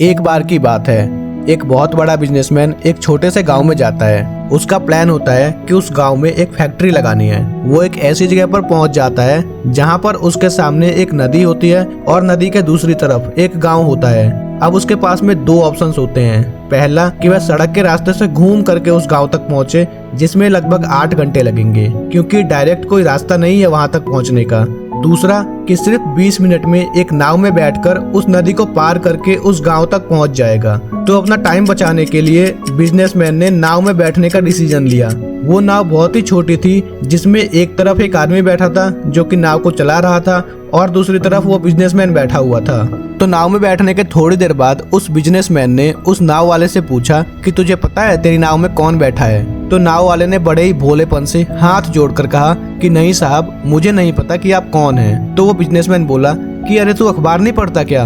एक बार की बात है, एक बहुत बड़ा बिजनेसमैन एक छोटे से गांव में जाता है। उसका प्लान होता है कि उस गांव में एक फैक्ट्री लगानी है। वो एक ऐसी जगह पर पहुंच जाता है जहां पर उसके सामने एक नदी होती है और नदी के दूसरी तरफ एक गांव होता है। अब उसके पास में दो ऑप्शंस होते हैं। पहला कि वह सड़क के रास्ते से घूम करके उस गांव तक पहुंचे, जिसमें लगभग 8 घंटे लगेंगे, क्योंकि डायरेक्ट कोई रास्ता नहीं है वहां तक पहुंचने का। दूसरा कि सिर्फ 20 मिनट में एक नाव में बैठकर उस नदी को पार करके उस गांव तक पहुंच जाएगा। तो अपना टाइम बचाने के लिए बिजनेसमैन ने नाव में बैठने का डिसीजन लिया। वो नाव बहुत ही छोटी थी, जिसमें एक तरफ एक आदमी बैठा था जो कि नाव को चला रहा था और दूसरी तरफ वो बिजनेसमैन बैठा हुआ था। तो नाव में बैठने के थोड़ी देर बाद उस बिजनेसमैन ने उस नाव वाले से पूछा कि तुझे पता है तेरी नाव में कौन बैठा है? तो नाव वाले ने बड़े ही भोलेपन से हाथ जोड़कर कहा कि नहीं साहब, मुझे नहीं पता कि आप कौन हैं। तो वो बिजनेसमैन बोला कि अरे तू अखबार नहीं पढ़ता क्या?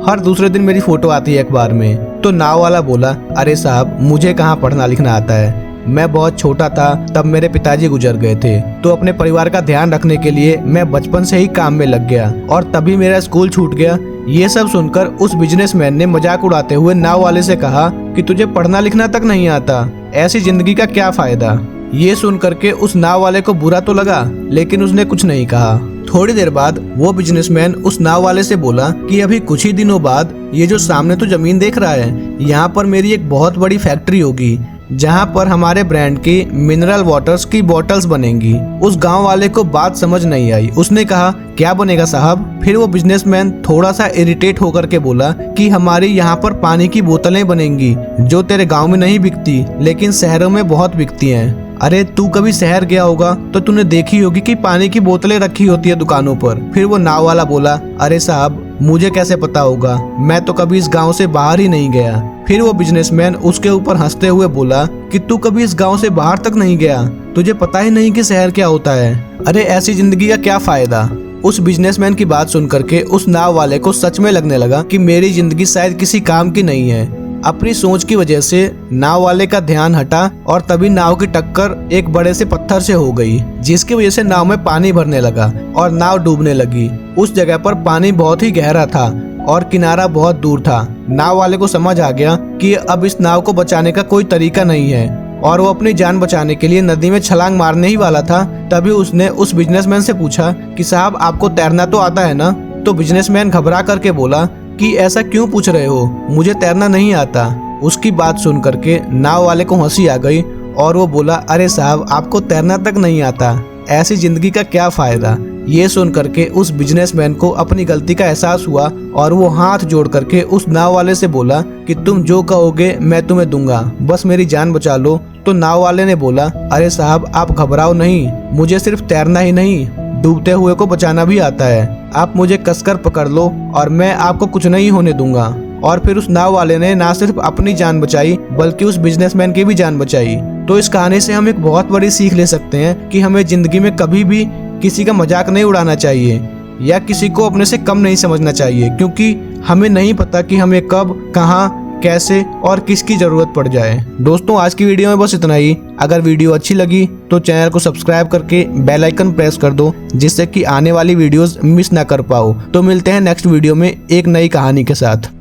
हर दूसरे दिन मेरी फोटो आती है अखबार में। तो नाव वाला बोला, अरे साहब, मुझे कहाँ पढ़ना लिखना आता है। मैं बहुत छोटा था तब मेरे पिताजी गुजर गए थे, तो अपने परिवार का ध्यान रखने के लिए मैं बचपन से ही काम में लग गया और तभी मेरा स्कूल छूट गया। ये सब सुनकर उस बिजनेसमैन ने मजाक उड़ाते हुए नाव वाले से कहा कि तुझे पढ़ना लिखना तक नहीं आता, ऐसी जिंदगी का क्या फायदा। ये सुन करके उस नाव वाले को बुरा तो लगा, लेकिन उसने कुछ नहीं कहा। थोड़ी देर बाद वो बिजनेसमैन उस नाव वाले से बोला कि अभी कुछ ही दिनों बाद ये जो सामने तो जमीन देख रहा है, यहाँ पर मेरी एक बहुत बड़ी फैक्ट्री होगी जहाँ पर हमारे ब्रांड की मिनरल वाटर्स की बोतल्स बनेंगी। उस गांव वाले को बात समझ नहीं आई। उसने कहा, क्या बनेगा साहब? फिर वो बिजनेसमैन थोड़ा सा इरिटेट होकर के बोला कि हमारी यहाँ पर पानी की बोतलें बनेंगी जो तेरे गांव में नहीं बिकती, लेकिन शहरों में बहुत बिकती हैं। अरे तू कभी शहर गया होगा तो तूने देखी होगी कि पानी की बोतलें रखी होती है दुकानों पर। फिर वो नाव वाला बोला, अरे साहब, मुझे कैसे पता होगा, मैं तो कभी इस गांव से बाहर ही नहीं गया। फिर वो बिजनेसमैन उसके ऊपर हंसते हुए बोला कि तू कभी इस गांव से बाहर तक नहीं गया, तुझे पता ही नहीं कि शहर क्या होता है। अरे ऐसी जिंदगी का क्या फायदा। उस बिजनेसमैन की बात सुन करके उस नाव वाले को सच में लगने लगा कि मेरी जिंदगी शायद किसी काम की नहीं है। अपनी सोच की वजह से नाव वाले का ध्यान हटा और तभी नाव की टक्कर एक बड़े से पत्थर से हो गई, जिसकी वजह से नाव में पानी भरने लगा और नाव डूबने लगी। उस जगह पर पानी बहुत ही गहरा था और किनारा बहुत दूर था। नाव वाले को समझ आ गया कि अब इस नाव को बचाने का कोई तरीका नहीं है और वो अपनी जान बचाने के लिए नदी में छलांग मारने ही वाला था। तभी उसने उस बिजनेसमैन से पूछा कि साहब, आपको तैरना तो आता है ना? तो बिजनेसमैन घबरा करके बोला कि ऐसा क्यों पूछ रहे हो, मुझे तैरना नहीं आता। उसकी बात सुन करके नाव वाले को हंसी आ गई और वो बोला, अरे साहब, आपको तैरना तक नहीं आता, ऐसी जिंदगी का क्या फायदा। ये सुन करके उस बिजनेसमैन को अपनी गलती का एहसास हुआ और वो हाथ जोड़ करके उस नाव वाले से बोला कि तुम जो कहोगे मैं तुम्हें दूंगा, बस मेरी जान बचा लो। तो नाव वाले ने बोला, अरे साहब, आप घबराओ नहीं, मुझे सिर्फ तैरना ही नहीं, डूबते हुए को बचाना भी आता है। आप मुझे कसकर पकड़ लो और मैं आपको कुछ नहीं होने दूंगा। और फिर उस नाव वाले ने ना सिर्फ अपनी जान बचाई बल्कि उस बिजनेसमैन की भी जान बचाई। तो इस कहानी से हम एक बहुत बड़ी सीख ले सकते हैं कि हमें जिंदगी में कभी भी किसी का मजाक नहीं उड़ाना चाहिए या किसी को अपने से कम नहीं समझना चाहिए, क्योंकि हमें नहीं पता कि हमें कब, कहाँ, कैसे और किसकी जरूरत पड़ जाए। दोस्तों, आज की वीडियो में बस इतना ही। अगर वीडियो अच्छी लगी तो चैनल को सब्सक्राइब करके बेल आइकन प्रेस कर दो, जिससे कि आने वाली वीडियोस मिस ना कर पाओ। तो मिलते हैं नेक्स्ट वीडियो में एक नई कहानी के साथ।